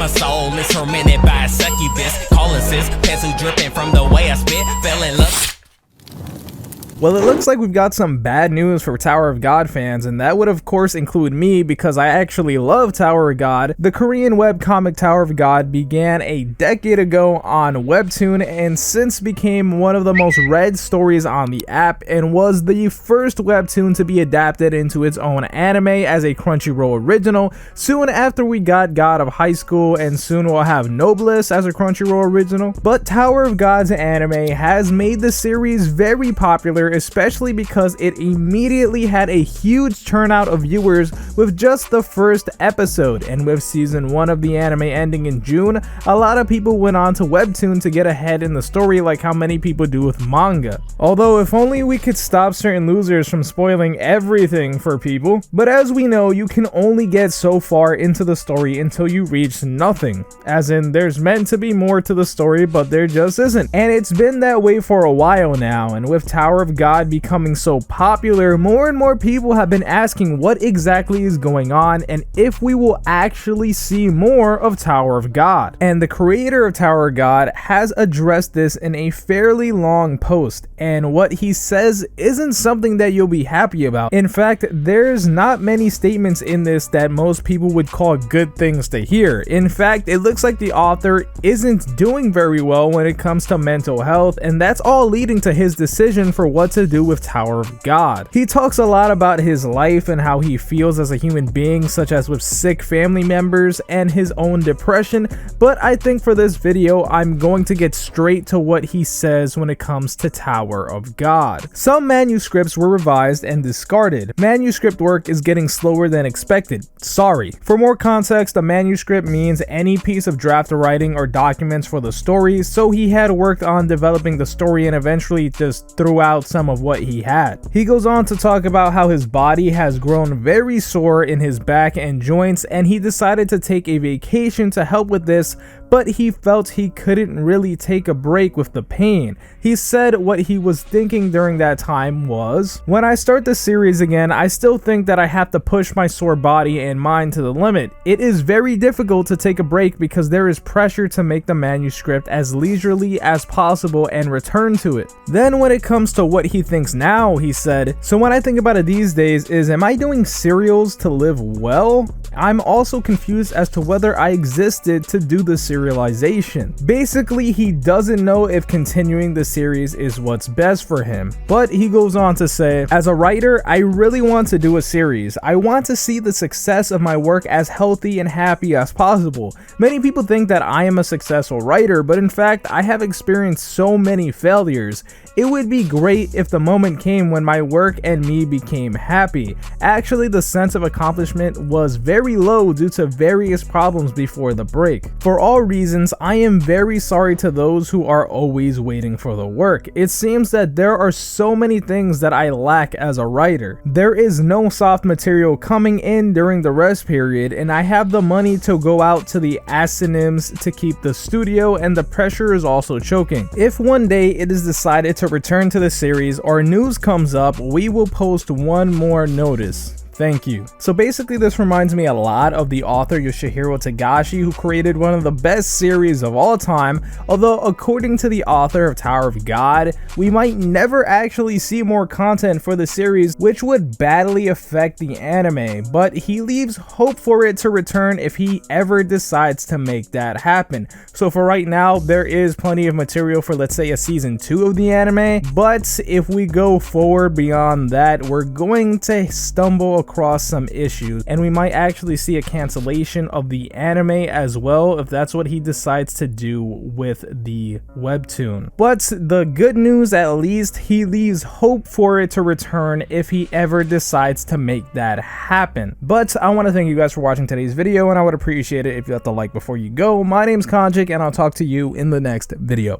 My soul is tormented by a succubus. Calling sis, pencil dripping from the way I spit. Fell in love. Well, it looks like we've got some bad news for Tower of God fans, and that would of course include me because I actually love Tower of God. The Korean webcomic Tower of God began a decade ago on Webtoon and since became one of the most read stories on the app and was the first webtoon to be adapted into its own anime as a Crunchyroll original. Soon after we got God of High School, and soon we'll have Noblesse as a Crunchyroll original. But Tower of God's anime has made the series very popular, especially because it immediately had a huge turnout of viewers with just the first episode, and with season 1 of the anime ending in June, a lot of people went on to Webtoon to get ahead in the story like how many people do with manga. Although if only we could stop certain losers from spoiling everything for people. But as we know, you can only get so far into the story until you reach nothing. As in, there's meant to be more to the story, but there just isn't. And it's been that way for a while now, and with Tower of God becoming so popular, more and more people have been asking what exactly is going on and if we will actually see more of Tower of God. And the creator of Tower of God has addressed this in a fairly long post, and what he says isn't something that you'll be happy about. In fact, there's not many statements in this that most people would call good things to hear. In fact, it looks like the author isn't doing very well when it comes to mental health, and that's all leading to his decision for what to do with Tower of God. He talks a lot about his life and how he feels as a human being, such as with sick family members and his own depression, but I think for this video I'm going to get straight to what he says when it comes to Tower of God. Some manuscripts were revised and discarded. Manuscript work is getting slower than expected. Sorry. For more context, a manuscript means any piece of draft writing or documents for the story, so he had worked on developing the story and eventually just threw out some of what he had. He goes on to talk about how his body has grown very sore in his back and joints, and he decided to take a vacation to help with this, but he felt he couldn't really take a break with the pain. He said what he was thinking during that time was, "When I start the series again, I still think that I have to push my sore body and mind to the limit. It is very difficult to take a break because there is pressure to make the manuscript as leisurely as possible and return to it." Then when it comes to what he thinks now, he said, "So when I think about it these days is, am I doing serials to live well? I'm also confused as to whether I existed to do the serialization." Basically, he doesn't know if continuing the series is what's best for him. But he goes on to say, "As a writer, I really want to do a series. I want to see the success of my work as healthy and happy as possible. Many people think that I am a successful writer, but in fact, I have experienced so many failures. It would be great if the moment came when my work and me became happy. Actually, the sense of accomplishment was very low due to various problems before the break. For all reasons, I am very sorry to those who are always waiting for the work. It seems that there are so many things that I lack as a writer. There is no soft material coming in during the rest period, and I have the money to go out to the synonyms to keep the studio, and the pressure is also choking. If one day it is decided to return to the series or news comes up, we will post one more notice. Thank you." So basically this reminds me a lot of the author Yoshihiro Tagashi, who created one of the best series of all time, although according to the author of Tower of God, we might never actually see more content for the series, which would badly affect the anime, but he leaves hope for it to return if he ever decides to make that happen. So for right now, there is plenty of material for, let's say, a season 2 of the anime, but if we go forward beyond that, we're going to stumble across some issues, and we might actually see a cancellation of the anime as well if that's what he decides to do with the webtoon. But the good news, at least, he leaves hope for it to return if he ever decides to make that happen. But I want to thank you guys for watching today's video, and I would appreciate it if you hit the like before you go. My name's Konjik, and I'll talk to you in the next video.